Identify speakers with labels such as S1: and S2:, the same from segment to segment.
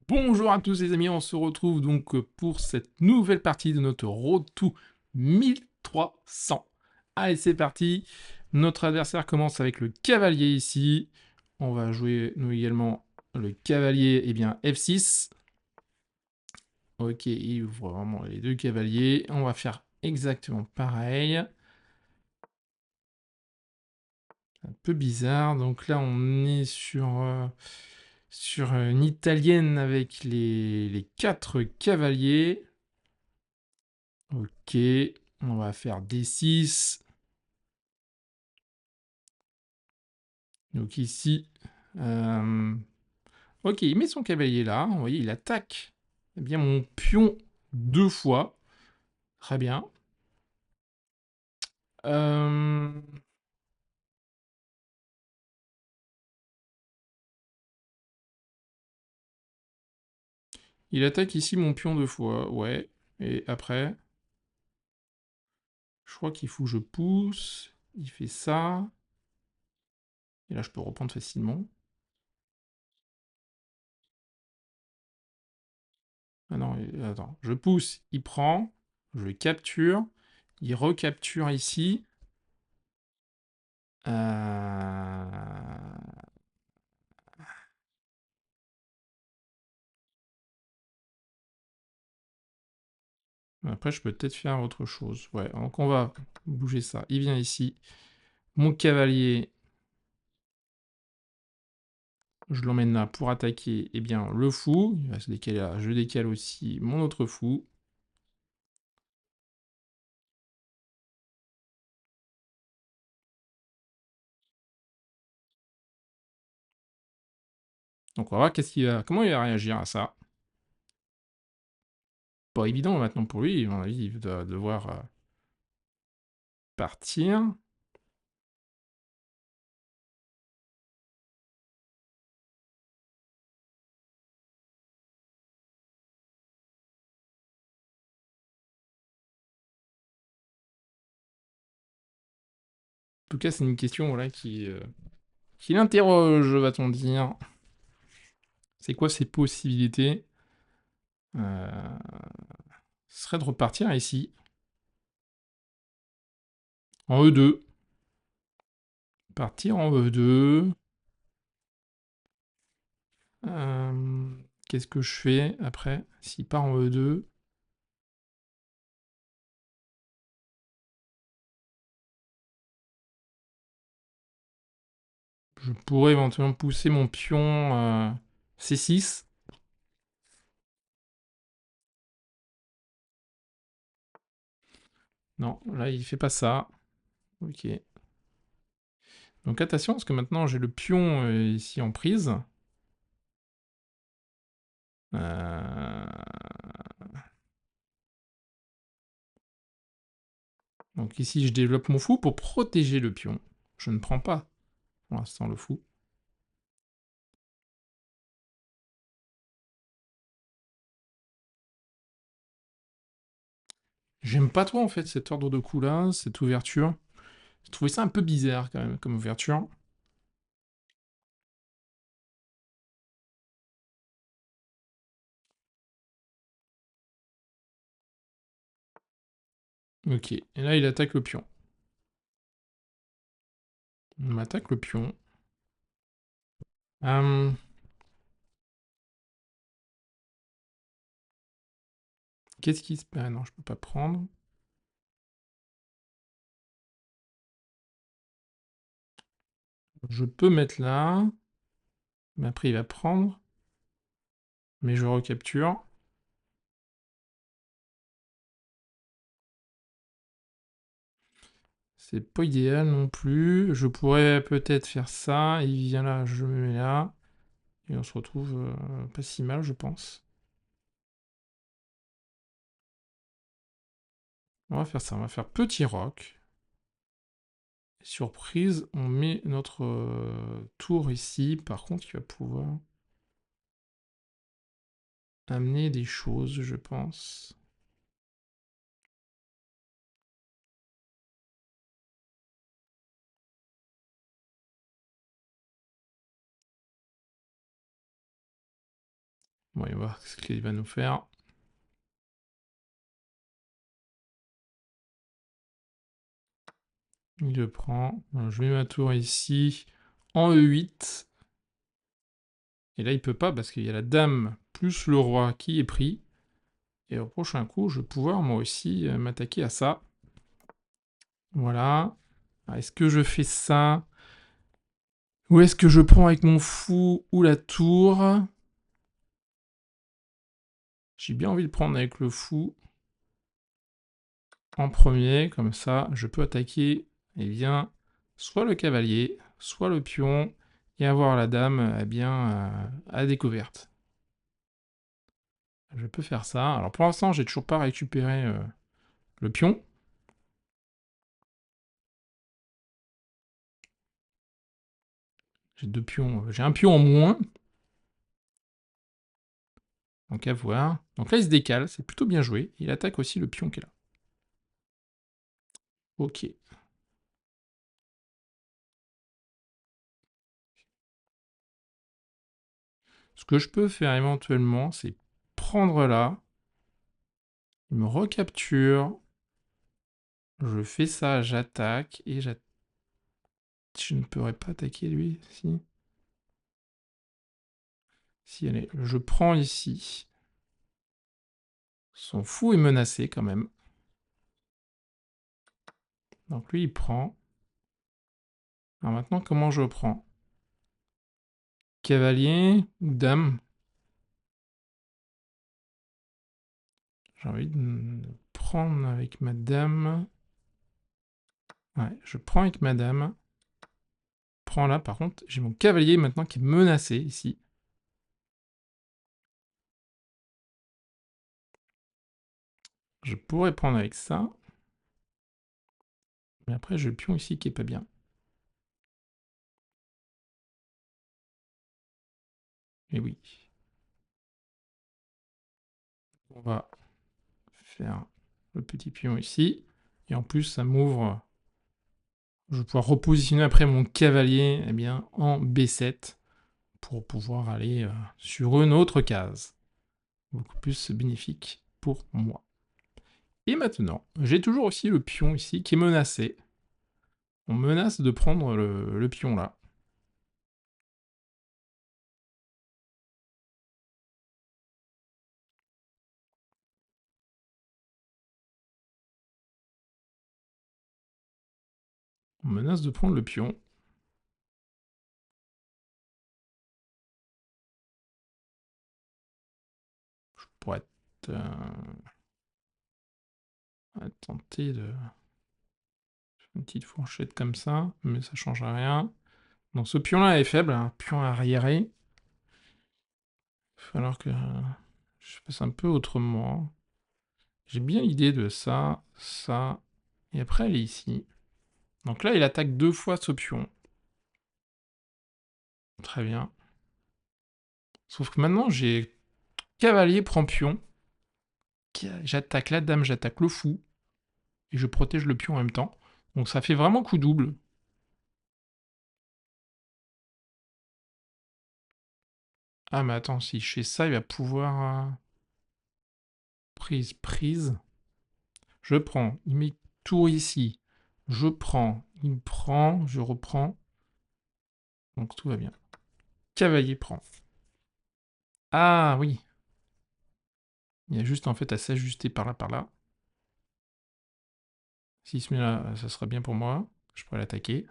S1: Bonjour à tous les amis, on se retrouve donc pour cette nouvelle partie de notre Road to 1300. Allez, c'est parti. Notre adversaire commence avec le cavalier ici. On va jouer nous également le cavalier, eh bien F6. Ok, il ouvre vraiment les deux cavaliers. On va faire exactement pareil. Un peu bizarre. Donc là, on est sur une italienne avec les quatre cavaliers. Ok, on va faire D6. Donc ici, euh, ok, il met son cavalier là. Vous voyez, il attaque eh bien mon pion deux fois. Très bien. Euh, il attaque ici mon pion deux fois. Ouais. Et après, je crois qu'il faut que je pousse. Il fait ça. Et là, je peux reprendre facilement. Ah non, attends. Je pousse, il prend. Je le capture. Il recapture ici. Euh... Après, je peux peut-être faire autre chose. Ouais, donc on va bouger ça. Il vient ici. Mon cavalier, je l'emmène là pour attaquer eh bien, le fou. Il va se décaler là. Je décale aussi mon autre fou. Donc on va voir comment il va réagir à ça. Pas évident maintenant pour lui. À mon avis, il va devoir partir. En tout cas, c'est une question voilà, qui l'interroge, va-t-on dire. C'est quoi ses possibilités Ce serait de repartir ici, en E2. Partir en E2. Euh, Qu'est-ce que je fais après s'il part en E2? Je pourrais éventuellement pousser mon pion C6. Non, là il fait pas ça. Ok. Donc attention, parce que maintenant j'ai le pion ici en prise. Euh, Donc ici je développe mon fou pour protéger le pion. Je ne prends pas pour l'instant le fou. J'aime pas trop en fait cet ordre de coup là, cette ouverture. Je trouvais ça un peu bizarre quand même comme ouverture. Ok, et là il attaque le pion. On m'attaque le pion. Euh, Qu'est-ce qui se passe? Ah non, je peux pas prendre. Je peux mettre là. Mais après, il va prendre. Mais je recapture. C'est pas idéal non plus. Je pourrais peut-être faire ça. Il vient là, je me mets là. Et on se retrouve pas si mal, je pense. On va faire ça. On va faire petit roc. Surprise, on met notre tour ici. Par contre, il va pouvoir amener des choses, je pense. On va voir ce qu'il va nous faire. Il le prend. Je mets ma tour ici en E8. Et là, il peut pas parce qu'il y a la dame plus le roi qui est pris. Et au prochain coup, je vais pouvoir moi aussi m'attaquer à ça. Voilà. Est-ce que je fais ça? Ou est-ce que je prends avec mon fou ou la tour? J'ai bien envie de prendre avec le fou en premier. Comme ça, je peux attaquer eh bien, soit le cavalier, soit le pion. Et avoir la dame eh bien, à découverte. Je peux faire ça. Alors pour l'instant, j'ai toujours pas récupéré le pion. J'ai deux pions. J'ai un pion en moins. Donc à voir. Donc là, il se décale. C'est plutôt bien joué. Il attaque aussi le pion qui est là. Ok. Ce que je peux faire éventuellement, c'est prendre là. Il me recapture. Je fais ça, j'attaque. Et je ne pourrais pas attaquer lui. Si. Si, allez. Je prends ici. Son fou est menacé quand même. Donc lui, il prend. Alors maintenant, comment je prends? Cavalier ou dame? J'ai envie de prendre avec ma dame. Ouais, je prends avec ma dame. Prends là, par contre, j'ai mon cavalier maintenant qui est menacé ici. Je pourrais prendre avec ça. Mais après, j'ai le pion ici qui est pas bien. Et oui. On va faire le petit pion ici. Et en plus, ça m'ouvre. Je vais pouvoir repositionner après mon cavalier eh bien, en B7 pour pouvoir aller sur une autre case. Beaucoup plus bénéfique pour moi. Et maintenant, j'ai toujours aussi le pion ici qui est menacé. On menace de prendre le pion là. On menace de prendre le pion. Je pourrais tenter de faire une petite fourchette comme ça, mais ça change rien. Donc ce pion-là est faible, un pion arriéré. Il va falloir que je fasse un peu autrement. J'ai bien l'idée de ça, ça, et après elle est ici. Donc là, il attaque deux fois ce pion. Très bien. Sauf que maintenant, j'ai cavalier prend pion. J'attaque la dame, j'attaque le fou. Et je protège le pion en même temps. Donc ça fait vraiment coup double. Ah mais attends, si je fais ça, il va pouvoir... Prise, prise. Je prends, il met tour ici. Je prends, il me prend, je reprends. Donc tout va bien. Cavalier prend. Ah oui. Il y a juste en fait à s'ajuster par là, par là. S'il se met là, ça sera bien pour moi. Je pourrais l'attaquer.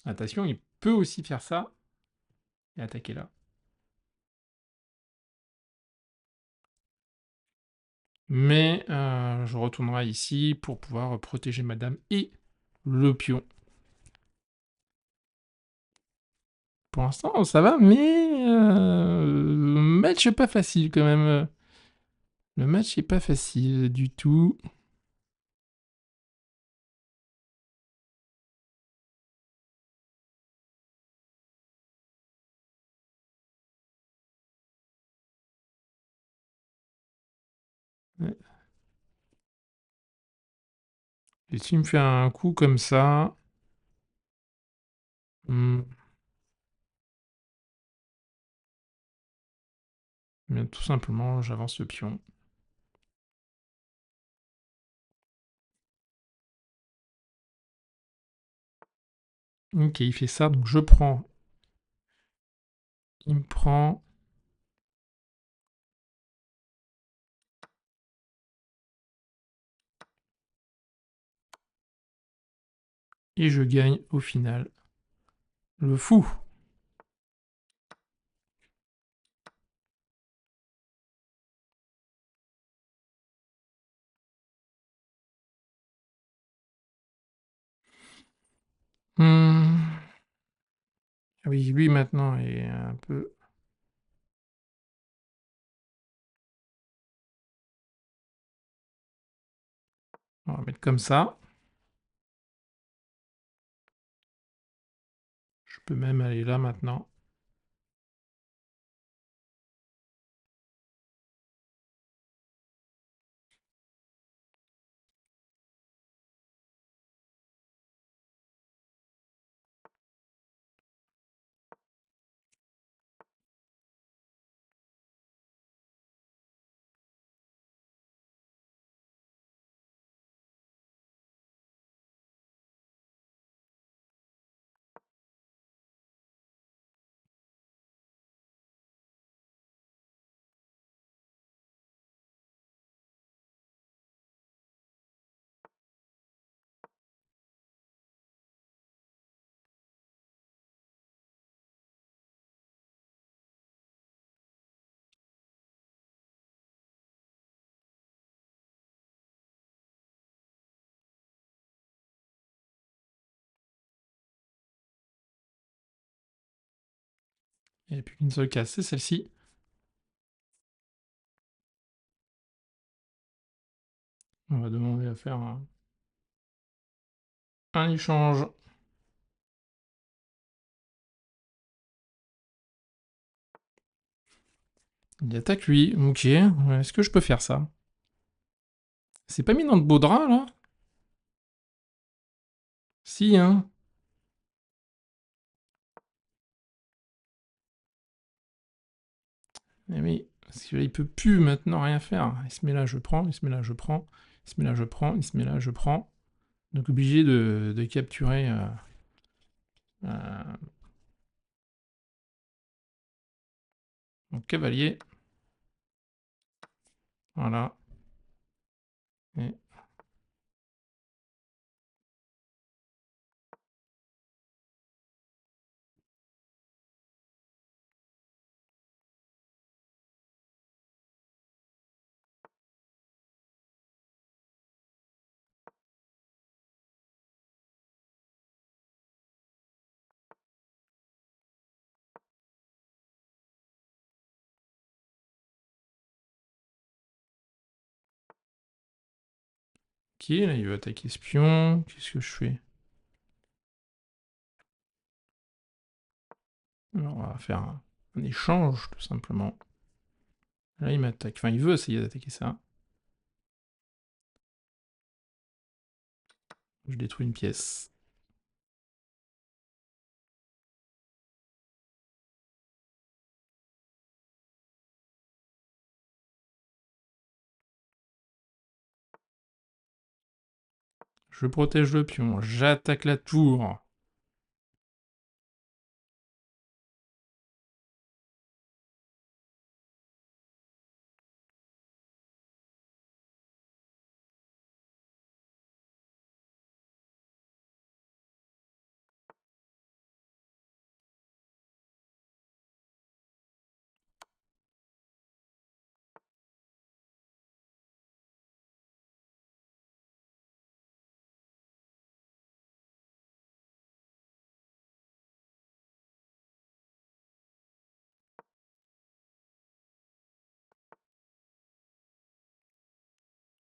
S1: Attention, il peut aussi faire ça et attaquer là. Mais je retournerai ici pour pouvoir protéger madame et le pion. Pour l'instant, ça va, mais le match est pas facile quand même. Le match est pas facile du tout. Ouais. Et s'il me fait un coup comme ça... Mais tout simplement, j'avance le pion. Ok, il fait ça, donc je prends. Il me prend. Et je gagne au final. Le fou. Hmm. Ah oui, lui maintenant est un peu... On va mettre comme ça. Je peux même aller là maintenant. Il n'y a plus qu'une seule case, c'est celle-ci. On va demander à faire un échange. Il attaque lui, ok. Est-ce que je peux faire ça? C'est pas mis dans de beaux draps, là? Si, hein. Eh oui, parce qu'il peut plus maintenant rien faire. Il se met là, je prends, il se met là, je prends, il se met là, je prends, il se met là, je prends. Donc obligé de capturer euh, mon cavalier. Voilà. Et ok, là il veut attaquer ce pion. Qu'est-ce que je fais? Alors, on va faire un échange, tout simplement. Là, il m'attaque. Enfin, il veut essayer d'attaquer ça. Je détruis une pièce. Je protège le pion. J'attaque la tour.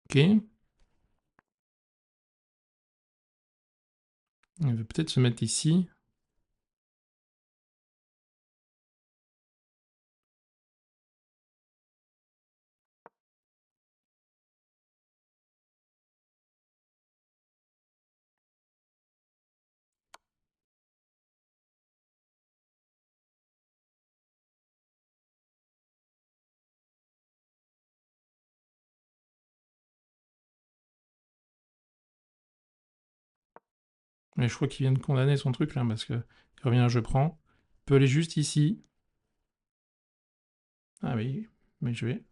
S1: Ok. Il veut peut-être se mettre ici. Mais je crois qu'il vient de condamner son truc là, parce que il revient, je prends. Il peut aller juste ici. Ah oui, mais je vais.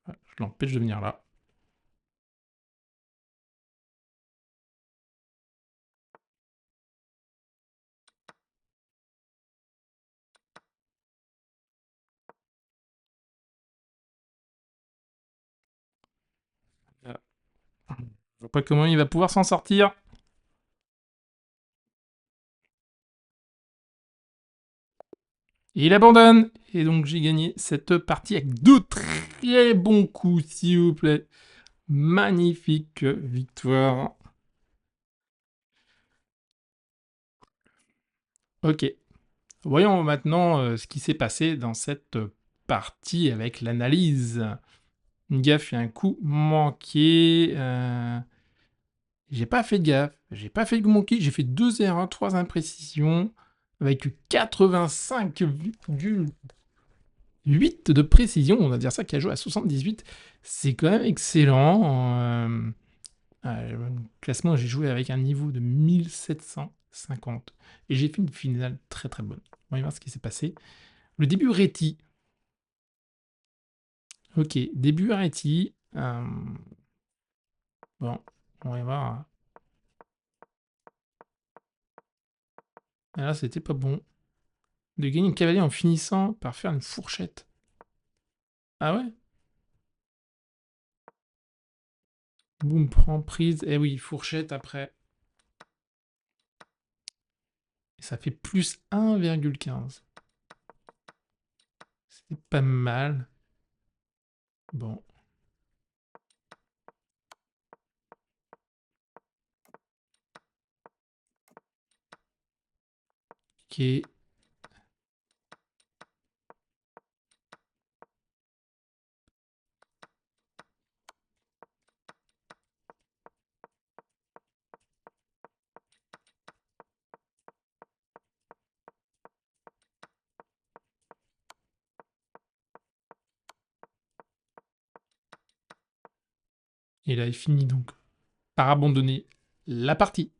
S1: Je l'empêche de venir là. Je vois pas comment il va pouvoir s'en sortir. Et il abandonne. Et donc j'ai gagné cette partie avec 2 très bons coups, s'il vous plaît. Magnifique victoire. Ok. Voyons maintenant ce qui s'est passé dans cette partie avec l'analyse. Une gaffe et un coup manqué. J'ai pas fait de gaffe. J'ai pas fait de coup manqué. J'ai fait 2 erreurs, 3 imprécisions. Avec 85,8 de précision. On va dire ça qui a joué à 78. C'est quand même excellent. Le classement, j'ai joué avec un niveau de 1750. Et j'ai fait une finale très très bonne. On va voir ce qui s'est passé. Le début Réti. Ok, début Réti. Bon, on va voir. Et là, c'était pas bon. De gagner une cavalier en finissant par faire une fourchette. Ah ouais. Boum, prend prise. Eh oui, fourchette après. Et ça fait plus 1,15. C'est pas mal. Bon, ok. Et là, il finit donc par abandonner la partie.